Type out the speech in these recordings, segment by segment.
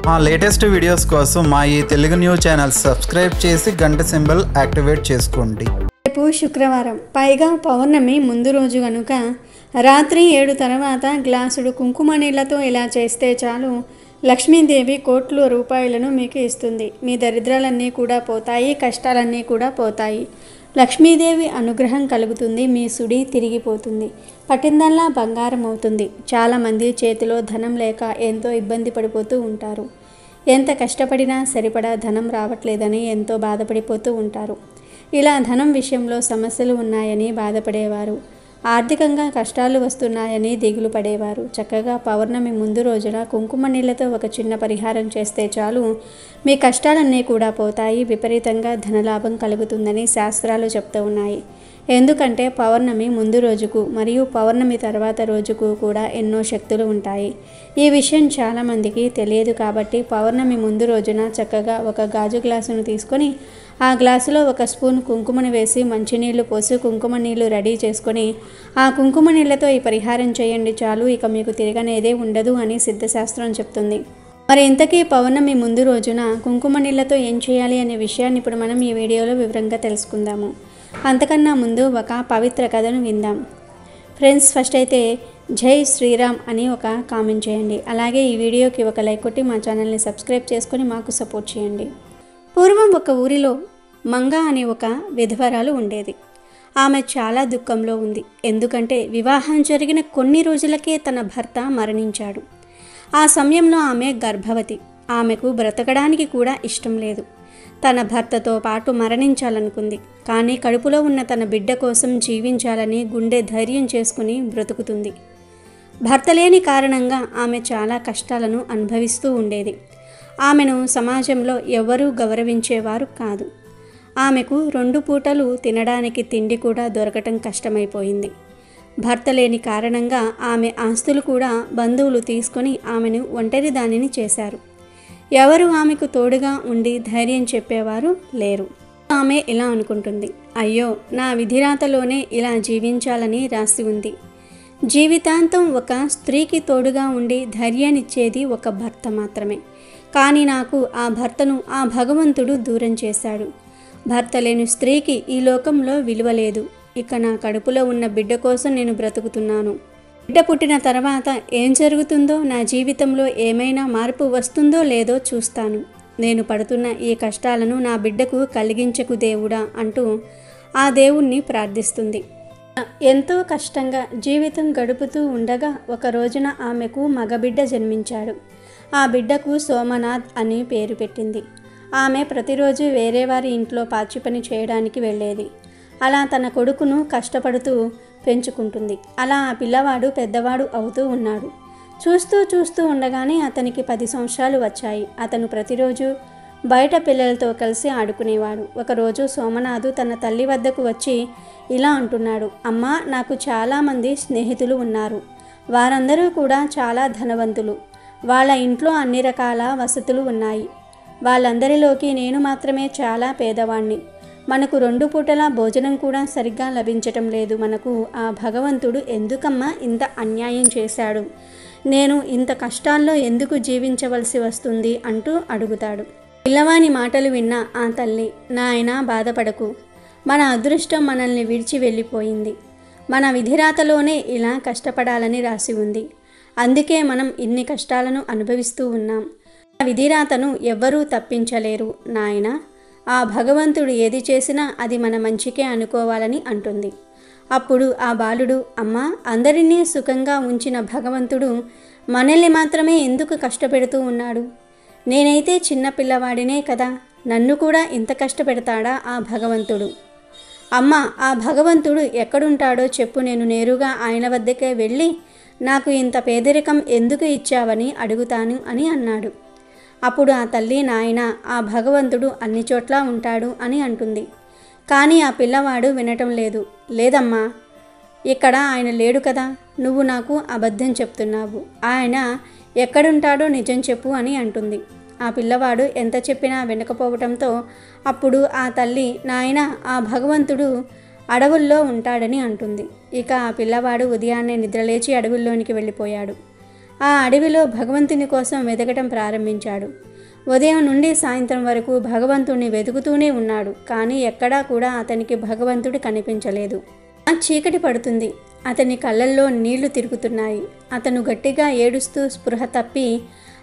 మా latest videos కోసం మా ఈ తెలుగు న్యూస్ ఛానల్ సబ్స్క్రైబ్ చేసి గంట సింబల్ యాక్టివేట్ చేసుకోండి. రేపు శుక్రవారం, పైగా పౌర్ణమి ముందు రోజు కనుక రాత్రి 7 తర్వాత గ్లాసుడు కుంకుమ నీళ్లతో ఇలా చేస్తే చాలు లక్ష్మీదేవి కోట్ల రూపాయలను మీకు ఇస్తుంది. మీ దరిద్రాలన్నీ కూడా పోతాయి, కష్టాలన్నీ కూడా పోతాయి. లక్ష్మీదేవి అనుగ్రహం కలుగుతుంది, మీ సుడి తిరిగిపోతుంది, పట్టిందల్లా బంగారం అవుతుంది. చాలామంది చేతిలో ధనం లేక ఎంతో ఇబ్బంది పడిపోతూ ఉంటారు. ఎంత కష్టపడినా సరిపడా ధనం రావట్లేదని ఎంతో బాధపడిపోతూ ఉంటారు. ఇలా ధనం విషయంలో సమస్యలు ఉన్నాయని బాధపడేవారు, ఆర్థికంగా కష్టాలు వస్తున్నాయని దిగులు పడేవారు చక్కగా పౌర్ణమి ముందు రోజున కుంకుమ నీళ్లతో ఒక చిన్న పరిహారం చేస్తే చాలు మీ కష్టాలన్నీ కూడా పోతాయి, విపరీతంగా ధనలాభం కలుగుతుందని శాస్త్రాలు చెప్తూ ఉన్నాయి. ఎందుకంటే పౌర్ణమి ముందు రోజుకు మరియు పౌర్ణమి తర్వాత రోజుకు కూడా ఎన్నో శక్తులు ఉంటాయి. ఈ విషయం చాలామందికి తెలియదు కాబట్టి పౌర్ణమి ముందు రోజున చక్కగా ఒక గాజు గ్లాసును తీసుకొని ఆ గ్లాసులో 1 స్పూన్ కుంకుమని వేసి మంచినీళ్లు పోసి కుంకుమ నీళ్లు రెడీ చేసుకొని ఆ కుంకుమ నీళ్లతో ఈ పరిహారం చేయండి చాలు, ఇక మీకు తిరగనేదే ఉండదు అని సిద్ధశాస్త్రం చెప్తుంది. మరి ఇంతకీ పౌర్ణమి ముందు రోజున కుంకుమ నీళ్లతో ఏం చేయాలి అనే విషయాన్ని ఇప్పుడు మనం ఈ వీడియోలో వివరంగా తెలుసుకుందాము. అంతకన్నా ముందు ఒక పవిత్ర కథను విందాం. ఫ్రెండ్స్, ఫస్ట్ అయితే జై శ్రీరామ్ అని ఒక కామెంట్ చేయండి. అలాగే ఈ వీడియోకి ఒక లైక్ కొట్టి మా ఛానల్ని సబ్స్క్రైబ్ చేసుకొని మాకు సపోర్ట్ చేయండి. పూర్వం ఒక ఊరిలో మంగ అనే ఒక విధవరాలు ఉండేది. ఆమె చాలా దుఃఖంలో ఉంది. ఎందుకంటే వివాహం జరిగిన కొన్ని రోజులకే తన భర్త మరణించాడు. ఆ సమయంలో ఆమె గర్భవతి. ఆమెకు బ్రతకడానికి కూడా ఇష్టం లేదు. తన భర్తతో పాటు మరణించాలనుకుంది. కానీ కడుపులో ఉన్న తన బిడ్డ కోసం జీవించాలని గుండె ధైర్యం చేసుకుని బ్రతుకుతుంది. భర్త లేని కారణంగా ఆమె చాలా కష్టాలను అనుభవిస్తూ ఉండేది. ఆమెను సమాజంలో ఎవరూ గౌరవించేవారు కాదు. ఆమెకు 2 పూటలు తినడానికి తిండి కూడా దొరకటం కష్టమైపోయింది. భర్త లేని కారణంగా ఆమె ఆస్తులు కూడా బంధువులు తీసుకొని ఆమెను ఒంటరి దానిని చేశారు. ఎవరు ఆమెకు తోడుగా ఉండి ధైర్యం చెప్పేవారు లేరు. ఆమె ఇలా అనుకుంటుంది, అయ్యో, నా విధిరాతలోనే ఇలా జీవించాలని రాసి ఉంది. జీవితాంతం ఒక స్త్రీకి తోడుగా ఉండి ధైర్యాన్నిచ్చేది ఒక భర్త మాత్రమే. కానీ నాకు ఆ భర్తను ఆ భగవంతుడు దూరం చేశాడు. భర్త లేని స్త్రీకి ఈ లోకంలో విలువ లేదు. ఇక నా కడుపులో ఉన్న బిడ్డ కోసం నేను బ్రతుకుతున్నాను. బిడ్డ పుట్టిన తర్వాత ఏం జరుగుతుందో, నా జీవితంలో ఏమైనా మార్పు వస్తుందో లేదో చూస్తాను. నేను పడుతున్న ఈ కష్టాలను నా బిడ్డకు కలిగించకు దేవుడా అంటూ ఆ దేవుణ్ణి ప్రార్థిస్తుంది. ఎంతో కష్టంగా జీవితం గడుపుతూ ఉండగా ఒక రోజున ఆమెకు మగబిడ్డ జన్మించాడు. ఆ బిడ్డకు సోమనాథ్ అని పేరు పెట్టింది. ఆమె ప్రతిరోజు వేరే వారి ఇంట్లో పాచి పని చేయడానికి వెళ్ళేది. అలా తన కొడుకును కష్టపడుతూ పెంచుకుంటుంది. అలా ఆ పిల్లవాడు పెద్దవాడు అవుతూ ఉన్నాడు. చూస్తూ ఉండగానే అతనికి 10 సంవత్సరాలు వచ్చాయి. అతను ప్రతిరోజు బయట పిల్లలతో కలిసి ఆడుకునేవాడు. ఒకరోజు సోమనాథు తన తల్లి వద్దకు వచ్చి ఇలా అంటున్నాడు, అమ్మా, నాకు చాలామంది స్నేహితులు ఉన్నారు. వారందరూ కూడా చాలా ధనవంతులు. వాళ్ళ ఇంట్లో అన్ని రకాల వసతులు ఉన్నాయి. వాళ్ళందరిలోకి నేను మాత్రమే చాలా పేదవాణ్ణి. మనకు 2 పూటల భోజనం కూడా సరిగ్గా లభించటం లేదు. మనకు ఆ భగవంతుడు ఎందుకమ్మా ఇంత అన్యాయం చేశాడు? నేను ఇంత కష్టాల్లో ఎందుకు జీవించవలసి వస్తుంది అంటూ అడుగుతాడు. పిల్లవాని మాటలు విన్న ఆ తల్లి, నాయనా, బాధపడకు. మన అదృష్టం మనల్ని విడిచి వెళ్ళిపోయింది. మన విధిరాతలోనే ఇలా కష్టపడాలని రాసి ఉంది. అందుకే మనం ఇన్ని కష్టాలను అనుభవిస్తూ ఉన్నాం. ఆ విధిరాతను ఎవ్వరూ తప్పించలేరు నాయనా. ఆ భగవంతుడు ఏది చేసినా అది మన మంచికే అనుకోవాలని అంటుంది. అప్పుడు ఆ బాలుడు, అమ్మా, అందరినీ సుఖంగా ఉంచిన భగవంతుడు మనల్ని మాత్రమే ఎందుకు కష్టపెడుతూ ఉన్నాడు? నేనైతే చిన్న పిల్లవాడినే కదా, నన్ను కూడా ఇంత కష్టపెడతాడా ఆ భగవంతుడు? అమ్మా, ఆ భగవంతుడు ఎక్కడుంటాడో చెప్పు, నేను నేరుగా ఆయన వద్దకే వెళ్ళి నాకు ఇంత పేదరికం ఎందుకు ఇచ్చావని అడుగుతాను అని అన్నాడు. అప్పుడు ఆ తల్లి, నాయన, ఆ భగవంతుడు అన్ని చోట్ల ఉంటాడు అని అంటుంది. కానీ ఆ పిల్లవాడు వినటం లేదు. లేదమ్మా, ఇక్కడ ఆయన లేడు కదా, నువ్వు నాకు అబద్ధం చెప్తున్నావు. ఆయన ఎక్కడుంటాడో నిజం చెప్పు అని అంటుంది. ఆ పిల్లవాడు ఎంత చెప్పినా వినకపోవటంతో అప్పుడు ఆ తల్లి, నాయన, ఆ భగవంతుడు అడవుల్లో ఉంటాడని అంటుంది. ఇక ఆ పిల్లవాడు ఉదయాన్నే నిద్రలేచి అడవుల్లోనికి వెళ్ళిపోయాడు. ఆ అడవిలో భగవంతుని కోసం వెతకటం ప్రారంభించాడు. ఉదయం నుండి సాయంత్రం వరకు భగవంతుణ్ణి వెతుకుతూనే ఉన్నాడు. కానీ ఎక్కడా కూడా అతనికి భగవంతుడు కనిపించలేదు. ఆ చీకటి పడుతుంది. అతని కళ్ళల్లో నీళ్లు తిరుగుతున్నాయి. అతను గట్టిగా ఏడుస్తూ స్పృహ తప్పి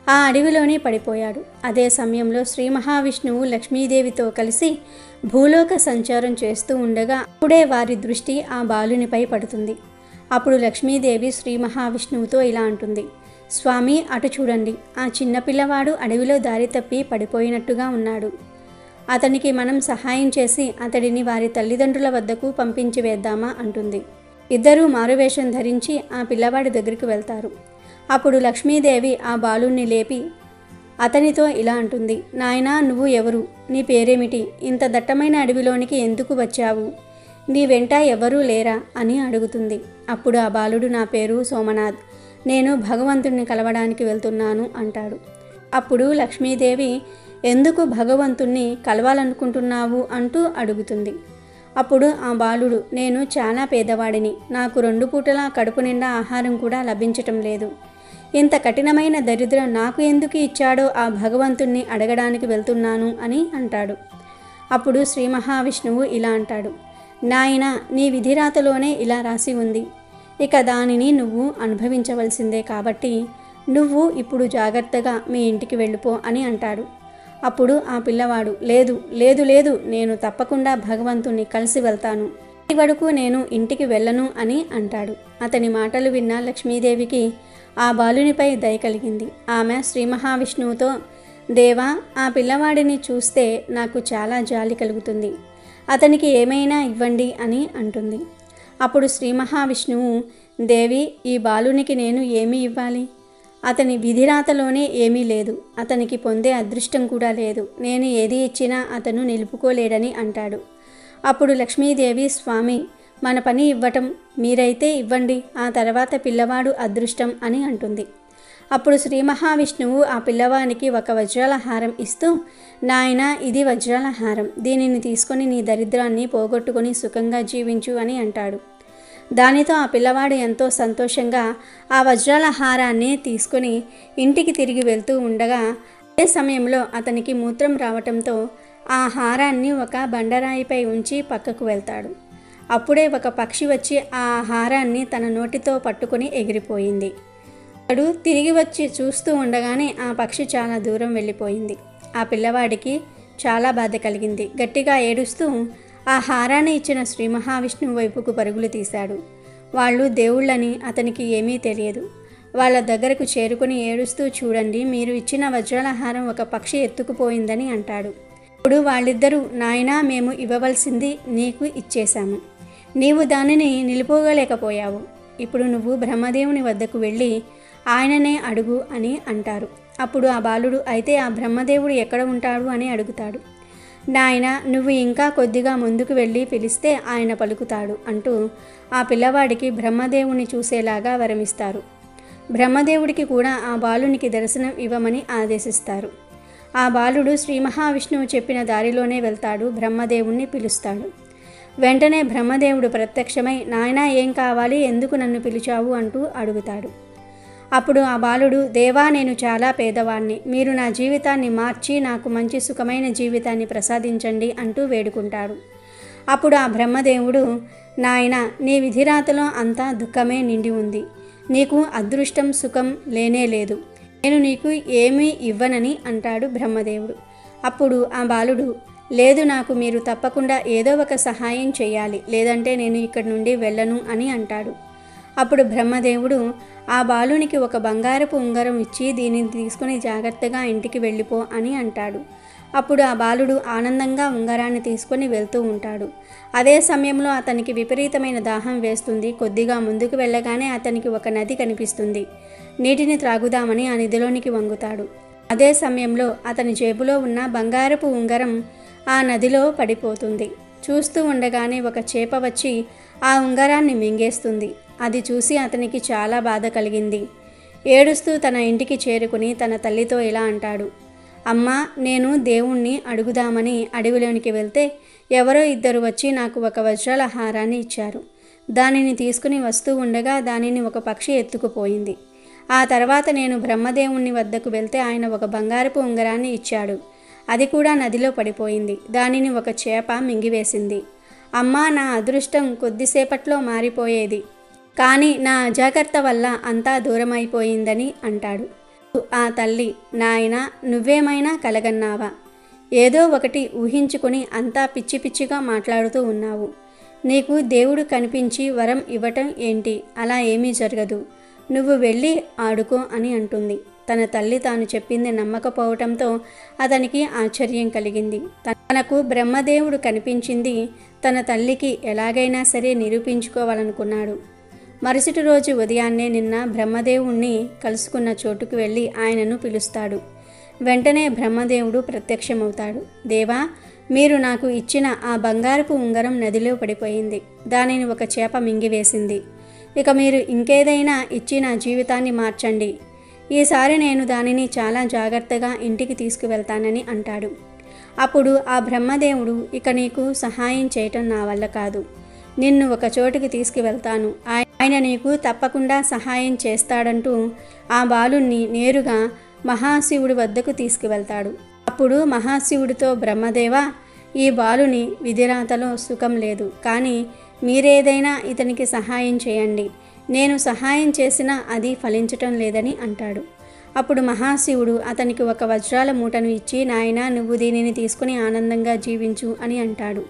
ఆ అడవిలోనే పడిపోయాడు. అదే సమయంలో శ్రీ మహావిష్ణువు లక్ష్మీదేవితో కలిసి భూలోక సంచారం చేస్తూ ఉండగా అప్పుడే వారి దృష్టి ఆ బాలునిపై పడుతుంది. అప్పుడు లక్ష్మీదేవి శ్రీ మహావిష్ణువుతో ఇలా అంటుంది, స్వామి అటు చూడండి, ఆ చిన్నపిల్లవాడు అడవిలో దారి తప్పి పడిపోయినట్టుగా ఉన్నాడు. అతనికి మనం సహాయం చేసి అతడిని వారి తల్లిదండ్రుల వద్దకు పంపించి వేద్దామా అంటుంది. ఇద్దరూ మారువేషం ధరించి ఆ పిల్లవాడి దగ్గరికి వెళ్తారు. అప్పుడు లక్ష్మీదేవి ఆ బాలుణ్ణి లేపి అతనితో ఇలా అంటుంది, నాయనా నువ్వు ఎవరు? నీ పేరేమిటి? ఇంత దట్టమైన అడవిలోనికి ఎందుకు వచ్చావు? నీ వెంట ఎవరూ లేరా అని అడుగుతుంది. అప్పుడు ఆ బాలుడు, నా పేరు సోమనాథ్, నేను భగవంతుణ్ణి కలవడానికి వెళ్తున్నాను అంటాడు. అప్పుడు లక్ష్మీదేవి, ఎందుకు భగవంతుణ్ణి కలవాలనుకుంటున్నావు అంటూ అడుగుతుంది. అప్పుడు ఆ బాలుడు, నేను చాలా పేదవాడిని, నాకు 2 పూటలా కడుపు నిండా ఆహారం కూడా లభించటం లేదు. ఇంత కఠినమైన దరిద్రం నాకు ఎందుకు ఇచ్చాడో ఆ భగవంతుణ్ణి అడగడానికి వెళ్తున్నాను అని అంటాడు. అప్పుడు శ్రీ మహావిష్ణువు ఇలా అంటాడు, నాయనా నీ విధిరాతలోనే ఇలా రాసి ఉంది, ఇక దానిని నువ్వు అనుభవించవలసిందే, కాబట్టి నువ్వు ఇప్పుడు జాగ్రత్తగా మీ ఇంటికి వెళ్ళిపో అని అంటాడు. అప్పుడు ఆ పిల్లవాడు, లేదు లేదు లేదు, నేను తప్పకుండా భగవంతుణ్ణి కలిసి వెళ్తాను, ఈ వరకు నేను ఇంటికి వెళ్ళను అని అంటాడు. అతని మాటలు విన్న లక్ష్మీదేవికి ఆ బాలునిపై దయ కలిగింది. ఆమె శ్రీ మహావిష్ణువుతో, దేవా ఆ పిల్లవాడిని చూస్తే నాకు చాలా జాలి కలుగుతుంది, అతనికి ఏమైనా ఇవ్వండి అని అంటుంది. అప్పుడు శ్రీ మహావిష్ణువు, దేవి ఈ బాలునికి నేను ఏమి ఇవ్వాలి? అతని విధిరాతలోనే ఏమీ లేదు, అతనికి పొందే అదృష్టం కూడా లేదు, నేను ఏది ఇచ్చినా అతను నిలుపుకోలేడని అంటాడు. అప్పుడు లక్ష్మీదేవి, స్వామి మన పని ఇవ్వటం, మీరైతే ఇవ్వండి, ఆ తర్వాత పిల్లవాడు అదృష్టం అని అంటుంది. అప్పుడు శ్రీ మహావిష్ణువు ఆ పిల్లవానికి ఒక వజ్రాల హారం ఇస్తూ, నాయనా ఇది వజ్రాల హారం, దీనిని తీసుకొని నీ దరిద్రాన్ని పోగొట్టుకొని సుఖంగా జీవించు అని అంటాడు. దానితో ఆ పిల్లవాడు ఎంతో సంతోషంగా ఆ వజ్రాల హారాన్ని తీసుకొని ఇంటికి తిరిగి వెళ్తూ ఉండగా అదే సమయంలో అతనికి మూత్రం రావటంతో ఆ హారాన్ని ఒక బండరాయిపై ఉంచి పక్కకు వెళ్తాడు. అప్పుడే ఒక పక్షి వచ్చి ఆ హారాన్ని తన నోటితో పట్టుకొని ఎగిరిపోయింది. అతడు తిరిగి వచ్చి చూస్తూ ఉండగానే ఆ పక్షి చాలా దూరం వెళ్ళిపోయింది. ఆ పిల్లవాడికి చాలా బాధ కలిగింది. గట్టిగా ఏడుస్తూ ఆ హారాన్ని ఇచ్చిన శ్రీ మహావిష్ణువు వైపుకు పరుగులు తీశాడు. వాళ్ళు దేవుళ్ళని అతనికి ఏమీ తెలియదు. వాళ్ళ దగ్గరకు చేరుకుని ఏడుస్తూ, చూడండి మీరు ఇచ్చిన వజ్రాల హారం ఒక పక్షి ఎత్తుకుపోయిందని అంటాడు. ఇప్పుడు వాళ్ళిద్దరూ, నాయనా మేము ఇవ్వవలసింది నీకు ఇచ్చేశాము, నీవు దానిని నిలుపుకోలేకపోయావు, ఇప్పుడు నువ్వు బ్రహ్మదేవుని వద్దకు వెళ్ళి ఆయననే అడుగు అని అంటారు. అప్పుడు ఆ బాలుడు, అయితే ఆ బ్రహ్మదేవుడు ఎక్కడ ఉంటాడు అని అడుగుతాడు. నాయన నువ్వు ఇంకా కొద్దిగా ముందుకు వెళ్ళి పిలిస్తే ఆయన పలుకుతాడు అంటూ ఆ పిల్లవాడికి బ్రహ్మదేవుని చూసేలాగా వరమిస్తారు. బ్రహ్మదేవుడికి కూడా ఆ బాలునికి దర్శనం ఇవ్వమని ఆదేశిస్తారు. ఆ బాలుడు శ్రీ మహావిష్ణువు చెప్పిన దారిలోనే వెళ్తాడు, బ్రహ్మదేవుణ్ణి పిలుస్తాడు. వెంటనే బ్రహ్మదేవుడు ప్రత్యక్షమై, నాయనా ఏం కావాలి, ఎందుకు నన్ను పిలిచావు అంటూ అడుగుతాడు. అప్పుడు ఆ బాలుడు, దేవా నేను చాలా పేదవాణ్ణి, మీరు నా జీవితాన్ని మార్చి నాకు మంచి సుఖమైన జీవితాన్ని ప్రసాదించండి అంటూ వేడుకుంటాడు. అప్పుడు ఆ బ్రహ్మదేవుడు, నాయన నీ విధిరాతలో అంతా దుఃఖమే నిండి ఉంది, నీకు అదృష్టం సుఖం లేనే లేదు, నేను నీకు ఏమీ ఇవ్వనని అంటాడు బ్రహ్మదేవుడు. అప్పుడు ఆ బాలుడు, లేదు నాకు మీరు తప్పకుండా ఏదో ఒక సహాయం చేయాలి, లేదంటే నేను ఇక్కడి నుండి వెళ్ళను అని అంటాడు. అప్పుడు బ్రహ్మదేవుడు ఆ బాలునికి ఒక బంగారపు ఉంగరం ఇచ్చి, దీనిని తీసుకుని జాగ్రత్తగా ఇంటికి వెళ్ళిపో అని అంటాడు. అప్పుడు ఆ బాలుడు ఆనందంగా ఉంగరాన్ని తీసుకొని వెళ్తూ ఉంటాడు. అదే సమయంలో అతనికి విపరీతమైన దాహం వేస్తుంది. కొద్దిగా ముందుకు వెళ్ళగానే అతనికి ఒక నది కనిపిస్తుంది. నీటిని త్రాగుదామని ఆ నదిలోనికి వంగుతాడు. అదే సమయంలో అతని జేబులో ఉన్న బంగారపు ఉంగరం ఆ నదిలో పడిపోతుంది. చూస్తూ ఉండగానే ఒక చేప వచ్చి ఆ ఉంగరాన్ని మింగేస్తుంది. అది చూసి అతనికి చాలా బాధ కలిగింది. ఏడుస్తూ తన ఇంటికి చేరుకుని తన తల్లితో ఇలా అంటాడు, అమ్మా నేను దేవుణ్ణి అడుగుదామని అడవిలోనికి వెళ్తే ఎవరో ఇద్దరు వచ్చి నాకు ఒక వజ్రాల హారాన్ని ఇచ్చారు. దానిని తీసుకుని వస్తూ ఉండగా దానిని ఒక పక్షి ఎత్తుకుపోయింది. ఆ తర్వాత నేను బ్రహ్మదేవుని వద్దకు వెళ్తే ఆయన ఒక బంగారపు ఉంగరాన్ని ఇచ్చాడు. అది కూడా నదిలో పడిపోయింది. దానిని ఒక చేప మింగివేసింది. అమ్మా, నా అదృష్టం కొద్దిసేపట్లో మారిపోయేది, కానీ నా అజాగ్రత్త వల్ల అంతా దూరమైపోయిందని అంటాడు. ఆ తల్లి, నాయనా, నువ్వేమైనా కలగన్నావా? ఏదో ఒకటి ఊహించుకొని అంతా పిచ్చి పిచ్చిగా మాట్లాడుతూ ఉన్నావు. నీకు దేవుడు కనిపించి వరం ఇవ్వటం ఏంటి? అలా ఏమీ జరగదు. నువ్వు వెళ్ళి ఆడుకో అని అంటుంది. తన తల్లి తాను చెప్పింది నమ్మకపోవటంతో అతనికి ఆశ్చర్యం కలిగింది. తనకు బ్రహ్మదేవుడు కనిపించింది తన తల్లికి ఎలాగైనా సరే నిరూపించుకోవాలనుకున్నాడు. మరుసటి రోజు ఉదయాన్నే నిన్న బ్రహ్మదేవుణ్ణి కలుసుకున్న చోటుకు వెళ్ళి ఆయనను పిలుస్తాడు. వెంటనే బ్రహ్మదేవుడు ప్రత్యక్షమవుతాడు. దేవా, మీరు నాకు ఇచ్చిన ఆ బంగారపు ఉంగరం నదిలో పడిపోయింది. దానిని ఒక చేప మింగివేసింది. ఇక మీరు ఇంకేదైనా ఇచ్చి నా జీవితాన్ని మార్చండి. ఈసారి నేను దానిని చాలా జాగ్రత్తగా ఇంటికి తీసుకువెళ్తానని అంటాడు. అప్పుడు ఆ బ్రహ్మదేవుడు, ఇక నీకు సహాయం చేయటం నా వల్ల కాదు. నిన్ను ఒక చోటుకి తీసుకువెళ్తాను. ఆయన నీకు తప్పకుండా సహాయం చేస్తాడంటూ ఆ బాలుణ్ణి నేరుగా మహాశివుడి వద్దకు తీసుకువెళ్తాడు. అప్పుడు మహాశివుడితో, బ్రహ్మదేవా, ఈ బాలుని విధిరాతలో సుఖం లేదు, కానీ మీరేదైనా ఇతనికి సహాయం చేయండి. నేను సహాయం చేసినా అది ఫలించటం లేదని అంటాడు. అప్పుడు మహాశివుడు అతనికి ఒక వజ్రాల మూటను ఇచ్చి, నాయనా, నువ్వు దీనిని తీసుకుని ఆనందంగా జీవించు అని అంటాడు.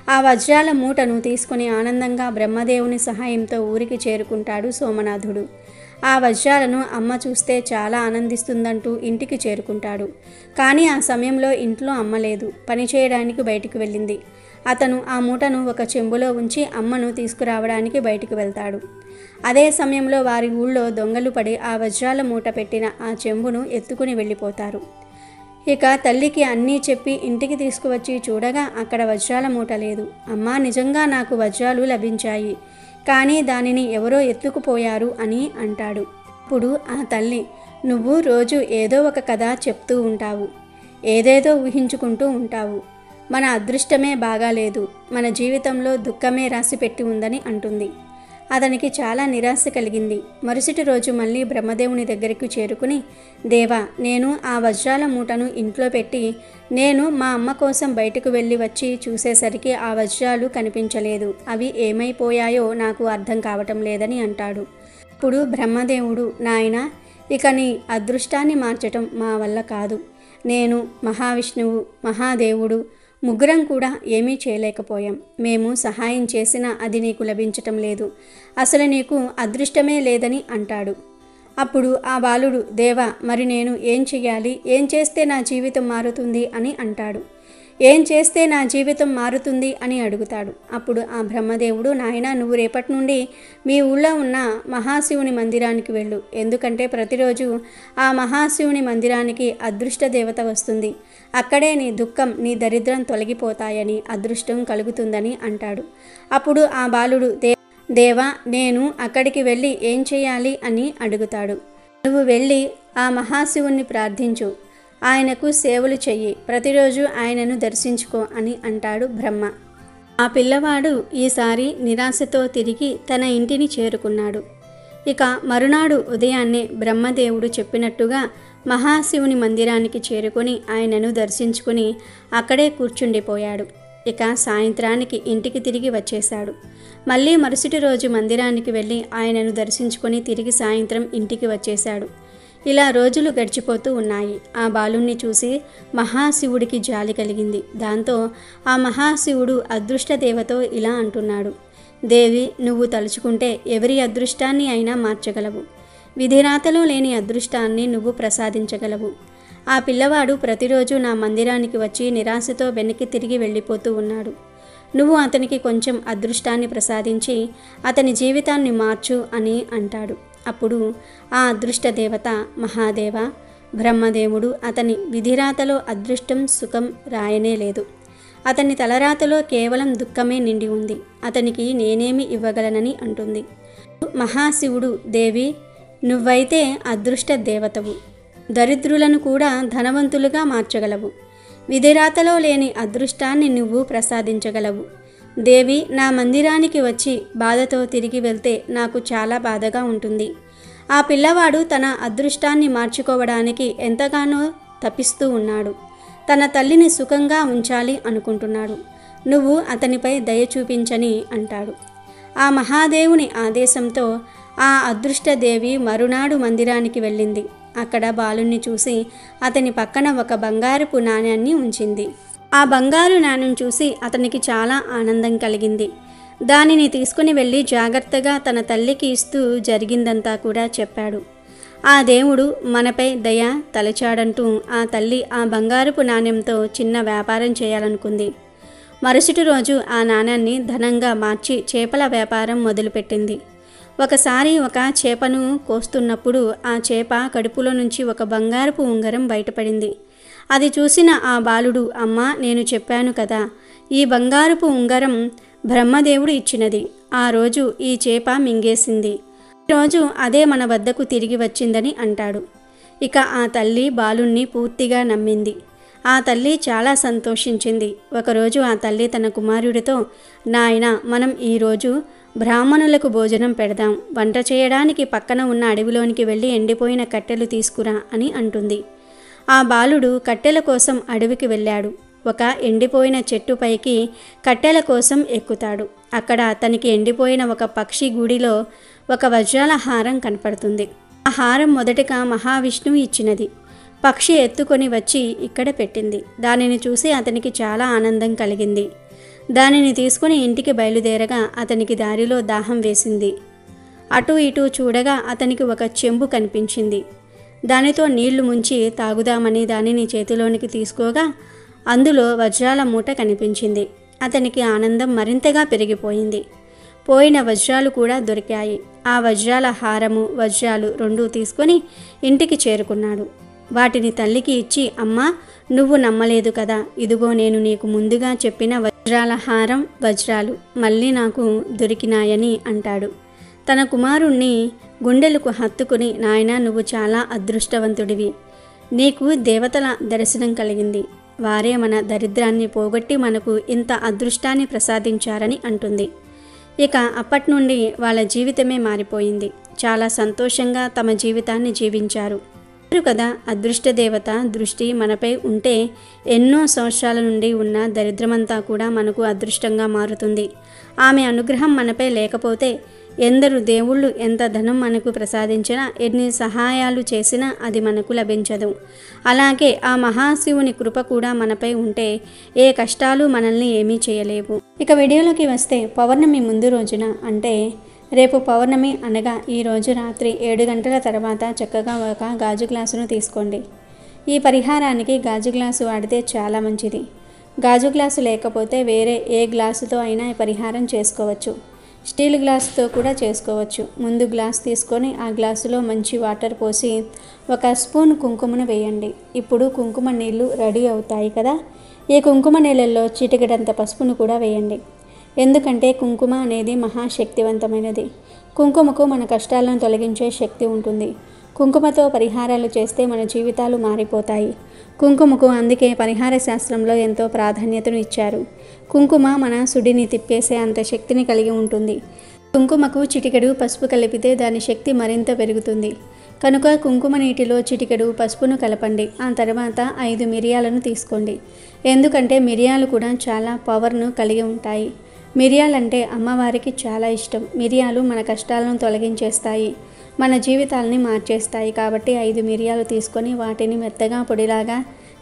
ఆ వజ్రాల మూటను తీసుకుని ఆనందంగా బ్రహ్మదేవుని సహాయంతో ఊరికి చేరుకుంటాడు సోమనాథుడు. ఆ వజ్రాలను అమ్మ చూస్తే చాలా ఆనందిస్తుందంటూ ఇంటికి చేరుకుంటాడు. కానీ ఆ సమయంలో ఇంట్లో అమ్మ లేదు, పనిచేయడానికి బయటికి వెళ్ళింది. అతను ఆ మూటను ఒక చెంబులో ఉంచి అమ్మను తీసుకురావడానికి బయటికి వెళ్తాడు. అదే సమయంలో వారి ఊళ్ళో దొంగలు పడి ఆ వజ్రాల మూట పెట్టిన ఆ చెంబును ఎత్తుకుని వెళ్ళిపోతారు. ఇక తల్లికి అన్నీ చెప్పి ఇంటికి తీసుకువచ్చి చూడగా అక్కడ వజ్రాల మూట లేదు. అమ్మా, నిజంగా నాకు వజ్రాలు లభించాయి, కానీ దానిని ఎవరో ఎత్తుకుపోయారు అని అంటాడు. అప్పుడు ఆ తల్లి, నువ్వు రోజు ఏదో ఒక కథ చెప్తూ ఉంటావు, ఏదేదో ఊహించుకుంటూ ఉంటావు. మన అదృష్టమే బాగాలేదు, మన జీవితంలో దుఃఖమే రాసిపెట్టి ఉందని అంటుంది. అతనికి చాలా నిరాశ కలిగింది. మరుసటి రోజు మళ్ళీ బ్రహ్మదేవుని దగ్గరికి చేరుకుని, దేవా, నేను ఆ వజ్రాల మూటను ఇంట్లో పెట్టి నేను మా అమ్మ కోసం బయటకు వెళ్ళి వచ్చి చూసేసరికి ఆ వజ్రాలు కనిపించలేదు. అవి ఏమైపోయాయో నాకు అర్థం కావటం లేదని అంటాడు. అప్పుడు బ్రహ్మదేవుడు, నాయనా, ఇక నీ అదృష్టాన్ని మార్చటం మా వల్ల కాదు. నేను, మహావిష్ణువు, మహాదేవుడు ముగ్గురం కూడా ఏమీ చేయలేకపోయాం. మేము సహాయం చేసినా అది నీకు లభించటం లేదు. అసలు నీకు అదృష్టమే లేదని అంటాడు. అప్పుడు ఆ బాలుడు, దేవా, మరి నేను ఏం చెయ్యాలి? ఏం చేస్తే నా జీవితం మారుతుంది అని అంటాడు. ఏం చేస్తే నా జీవితం మారుతుంది అని అడుగుతాడు. అప్పుడు ఆ బ్రహ్మదేవుడు, నాయనా, నువ్వు రేపటి నుండి మీ ఊళ్ళో ఉన్న మహాశివుని మందిరానికి వెళ్ళు. ఎందుకంటే ప్రతిరోజు ఆ మహాశివుని మందిరానికి అదృష్ట దేవత వస్తుంది. అక్కడే నీ దుఃఖం, నీ దరిద్రం తొలగిపోతాయని, అదృష్టం కలుగుతుందని అంటాడు. అప్పుడు ఆ బాలుడు, దేవా, నేను అక్కడికి వెళ్ళి ఏం చేయాలి అని అడుగుతాడు. నువ్వు వెళ్ళి ఆ మహాశివుణ్ణి ప్రార్థించు, ఆయనకు సేవలు చెయ్యి, ప్రతిరోజు ఆయనను దర్శించుకో అని అంటాడు బ్రహ్మ. ఆ పిల్లవాడు ఈసారి నిరాశతో తిరిగి తన ఇంటిని చేరుకున్నాడు. ఇక మరునాడు ఉదయాన్నే బ్రహ్మదేవుడు చెప్పినట్టుగా మహాశివుని మందిరానికి చేరుకొని ఆయనను దర్శించుకుని అక్కడే కూర్చుండిపోయాడు. ఇక సాయంత్రానికి ఇంటికి తిరిగి వచ్చేశాడు. మళ్ళీ మరుసటి రోజు మందిరానికి వెళ్ళి ఆయనను దర్శించుకొని తిరిగి సాయంత్రం ఇంటికి వచ్చేశాడు. ఇలా రోజులు గడిచిపోతూ ఉన్నాయి. ఆ బాలుణ్ణి చూసి మహాశివుడికి జాలి కలిగింది. దాంతో ఆ మహాశివుడు అదృష్ట దేవతో ఇలా అంటున్నాడు, దేవి, నువ్వు తలుచుకుంటే ఎవరి అదృష్టాన్ని అయినా మార్చగలవు. విధిరాతలో లేని అదృష్టాన్ని నువ్వు ప్రసాదించగలవు. ఆ పిల్లవాడు ప్రతిరోజు నా మందిరానికి వచ్చి నిరాశతో వెనక్కి తిరిగి వెళ్ళిపోతూ ఉన్నాడు. నువ్వు అతనికి కొంచెం అదృష్టాన్ని ప్రసాదించి అతని జీవితాన్ని మార్చు అని అంటాడు. అప్పుడు ఆ అదృష్ట దేవత, మహాదేవ, బ్రహ్మదేవుడు అతని విధిరాతలో అదృష్టం, సుఖం రాయనే లేదు. అతని తలరాతలో కేవలం దుఃఖమే నిండి ఉంది. అతనికి నేనేమి ఇవ్వగలనని అంటుంది. మహాశివుడు, దేవి, నువ్వైతే అదృష్ట దేవతవు, దరిద్రులను కూడా ధనవంతులుగా మార్చగలవు. విధిరాతలో లేని అదృష్టాన్ని నువ్వు ప్రసాదించగలవు. దేవి నా మందిరానికి వచ్చి బాధతో తిరిగి వెళ్తే నాకు చాలా బాధగా ఉంటుంది. ఆ పిల్లవాడు తన అదృష్టాన్ని మార్చుకోవడానికి ఎంతగానో తపిస్తూ ఉన్నాడు. తన తల్లిని సుఖంగా ఉంచాలి అనుకుంటున్నాడు. నువ్వు అతనిపై దయ చూపించని అంటాడు. ఆ మహాదేవుని ఆదేశంతో ఆ అదృష్టదేవి మరునాడు మందిరానికి వెళ్ళింది. అక్కడ బాలుణ్ణి చూసి అతని పక్కన ఒక బంగారపు నాణ్యాన్ని ఉంచింది. ఆ బంగారు నాణ్యం చూసి అతనికి చాలా ఆనందం కలిగింది. దానిని తీసుకుని వెళ్ళి జాగ్రత్తగా తన తల్లికి ఇస్తూ జరిగిందంతా కూడా చెప్పాడు. ఆ దేవుడు మనపై దయ తలచాడంటూ ఆ తల్లి ఆ బంగారపు నాణ్యంతో చిన్న వ్యాపారం చేయాలనుకుంది. మరుసటి రోజు ఆ నాణ్యాన్ని ధనంగా మార్చి చేపల వ్యాపారం మొదలుపెట్టింది. ఒకసారి ఒక చేపను కోస్తున్నప్పుడు ఆ చేప కడుపులో నుంచి ఒక బంగారపు ఉంగరం బయటపడింది. అది చూసిన ఆ బాలుడు, అమ్మా, నేను చెప్పాను కదా, ఈ బంగారపు ఉంగరం బ్రహ్మదేవుడు ఇచ్చినది. ఆ రోజు ఈ చేప మింగేసింది. ఈరోజు అదే మన వద్దకు తిరిగి వచ్చిందని అంటాడు. ఇక ఆ తల్లి బాలుణ్ణి పూర్తిగా నమ్మింది. ఆ తల్లి చాలా సంతోషించింది. ఒకరోజు ఆ తల్లి తన కుమారుడితో, నాయనా, మనం ఈరోజు బ్రాహ్మణులకు భోజనం పెడదాం. వంట చేయడానికి పక్కన ఉన్న అడవిలోనికి వెళ్ళి ఎండిపోయిన కట్టెలు తీసుకురా అని అంటుంది. ఆ బాలుడు కట్టెల కోసం అడవికి వెళ్ళాడు. ఒక ఎండిపోయిన చెట్టుపైకి కట్టెల కోసం ఎక్కుతాడు. అక్కడ అతనికి ఎండిపోయిన ఒక పక్షి గూడిలో ఒక వజ్రాల హారం కనపడుతుంది. ఆ హారం మొదటగా మహావిష్ణువు ఇచ్చినది. పక్షి ఎత్తుకొని వచ్చి ఇక్కడ పెట్టింది. దానిని చూసి అతనికి చాలా ఆనందం కలిగింది. దానిని తీసుకుని ఇంటికి బయలుదేరగా అతనికి దారిలో దాహం వేసింది. అటు ఇటు చూడగా అతనికి ఒక చెంబు కనిపించింది. దానితో నీళ్లు ముంచి తాగుదామని దానిని చేతిలోనికి తీసుకోగా అందులో వజ్రాల మూట కనిపించింది. అతనికి ఆనందం మరింతగా పెరిగిపోయింది. పోయిన వజ్రాలు కూడా దొరికాయి. ఆ వజ్రాల హారము, వజ్రాలు రెండూ తీసుకొని ఇంటికి చేరుకున్నాడు. వాటిని తల్లికి ఇచ్చి, అమ్మా, నువ్వు నమ్మలేదు కదా, ఇదిగో నేను నీకు ముందుగా చెప్పిన వజ్రాల హారం, వజ్రాలు మళ్ళీ నాకు దొరికినాయని అంటాడు. తన కుమారుణ్ణి గుండెలకు హత్తుకుని, నాయనా, నువ్వు చాలా అదృష్టవంతుడివి. నీకు దేవతల దర్శనం కలిగింది. వారే మన దరిద్రాన్ని పోగొట్టి మనకు ఇంత అదృష్టాన్ని ప్రసాదించారని అంటుంది. ఇక అప్పటి నుండి వాళ్ళ జీవితమే మారిపోయింది. చాలా సంతోషంగా తమ జీవితాన్ని జీవించారు కదా. అదృష్ట దేవత దృష్టి మనపై ఉంటే ఎన్నో సంవత్సరాల నుండి ఉన్న దరిద్రమంతా కూడా మనకు అదృష్టంగా మారుతుంది. ఆమె అనుగ్రహం మనపై లేకపోతే ఎందరు దేవుళ్ళు ఎంత ధనం మనకు ప్రసాదించినా, ఎన్ని సహాయాలు చేసినా అది మనకు లభించదు. అలాగే ఆ మహాశివుని కృప కూడా మనపై ఉంటే ఏ కష్టాలు మనల్ని ఏమీ చేయలేవు. ఇక వీడియోలోకి వస్తే, పౌర్ణమి ముందు రోజున అంటే రేపు పౌర్ణమి అనగా ఈరోజు రాత్రి 7 గంటల తర్వాత చక్కగా ఒక గాజు గ్లాసును తీసుకోండి. ఈ పరిహారానికి గాజు గ్లాసు వాడితే చాలా మంచిది. గాజు గ్లాసు లేకపోతే వేరే ఏ గ్లాసుతో అయినా ఈ పరిహారం చేసుకోవచ్చు. స్టీల్ గ్లాసుతో కూడా చేసుకోవచ్చు. ముందు గ్లాస్ తీసుకొని ఆ గ్లాసులో మంచి వాటర్ పోసి 1 స్పూన్ కుంకుమను వేయండి. ఇప్పుడు కుంకుమ నీళ్ళు రెడీ అవుతాయి కదా. ఈ కుంకుమ నీళ్ళల్లో చిటికెడంత పసుపును కూడా వేయండి. ఎందుకంటే కుంకుమ అనేది మహాశక్తివంతమైనది. కుంకుమకు మన కష్టాలను తొలగించే శక్తి ఉంటుంది. కుంకుమతో పరిహారాలు చేస్తే మన జీవితాలు మారిపోతాయి. కుంకుమకు అందుకే పరిహార శాస్త్రంలో ఎంతో ప్రాధాన్యతను ఇచ్చారు. కుంకుమ మన సుడిని తిప్పేసే అంత శక్తిని కలిగి ఉంటుంది. కుంకుమకు చిటికెడు పసుపు కలిపితే దాని శక్తి మరింత పెరుగుతుంది. కనుక కుంకుమ నీటిలో చిటికెడు పసుపును కలపండి. ఆ తర్వాత 5 మిరియాలను తీసుకోండి. ఎందుకంటే మిరియాలు కూడా చాలా పవర్ను కలిగి ఉంటాయి. మిరియాలంటే అమ్మవారికి చాలా ఇష్టం. మిరియాలు మన కష్టాలను తొలగించేస్తాయి, మన జీవితాలని మార్చేస్తాయి. కాబట్టి 5 మిరియాలు తీసుకొని వాటిని మెత్తగా పొడిలాగా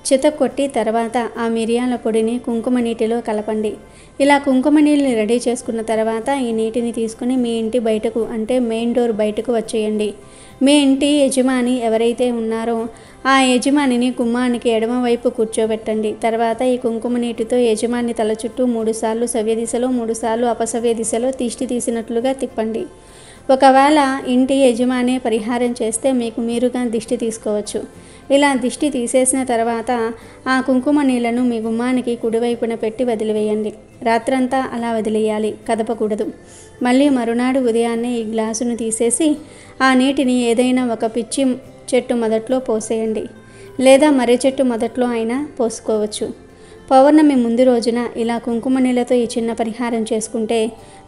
చితక్కొట్టి తర్వాత ఆ మిరియాల పొడిని కుంకుమ నీటిలో కలపండి. ఇలా కుంకుమ నీళ్ళని రెడీ చేసుకున్న తర్వాత ఈ నీటిని తీసుకుని మీ ఇంటి బయటకు అంటే మెయిన్ డోర్ బయటకు వచ్చేయండి. మీ ఇంటి యజమాని ఎవరైతే ఉన్నారో ఆ యజమానిని గుమ్మానికి ఎడమవైపు కూర్చోబెట్టండి. తర్వాత ఈ కుంకుమ నీటితో యజమాని తల చుట్టూ 3 సార్లు సవ్య దిశలో 3 సార్లు అపసవ్య దిశలో దిష్టి తీసినట్లుగా తిప్పండి. ఒకవేళ ఇంటి యజమాని పరిహారం చేస్తే మీకు మీరుగా దిష్టి తీసుకోవచ్చు. ఇలా దిష్టి తీసేసిన తర్వాత ఆ కుంకుమ నీళ్లను మీ గుమ్మానికి కుడివైపున పెట్టి వదిలివేయండి. రాత్రంతా అలా వదిలేయాలి, కదపకూడదు. మళ్ళీ మరునాడు ఉదయాన్నే ఈ గ్లాసును తీసేసి ఆ నీటిని ఏదైనా ఒక పిచ్చి చెట్టు మొదట్లో పోసేయండి, లేదా మర్రి చెట్టు మొదట్లో అయినా పోసుకోవచ్చు. పౌర్ణమి ముందు రోజున ఇలా కుంకుమ నీళ్ళతో ఈ చిన్న పరిహారం చేసుకుంటే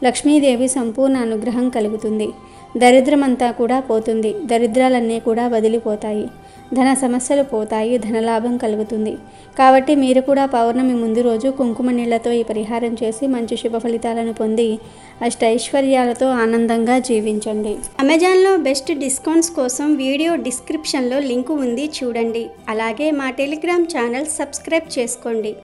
లక్ష్మీదేవి సంపూర్ణ అనుగ్రహం కలుగుతుంది. దరిద్రమంతా కూడా పోతుంది. దరిద్రాలన్నీ కూడా వదిలిపోతాయి. ధన సమస్యలు పోతాయి. ధనలాభం కలుగుతుంది. కాబట్టి మీరు కూడా పౌర్ణమి ముందు రోజు కుంకుమ నీళ్లతో ఈ పరిహారం చేసి మంచి శుభ ఫలితాలను పొంది అష్టైశ్వర్యాలతో ఆనందంగా జీవించండి. అమెజాన్లో బెస్ట్ డిస్కౌంట్స్ కోసం వీడియో డిస్క్రిప్షన్లో లింకు ఉంది, చూడండి. అలాగే మా టెలిగ్రామ్ ఛానల్ సబ్స్క్రైబ్ చేసుకోండి.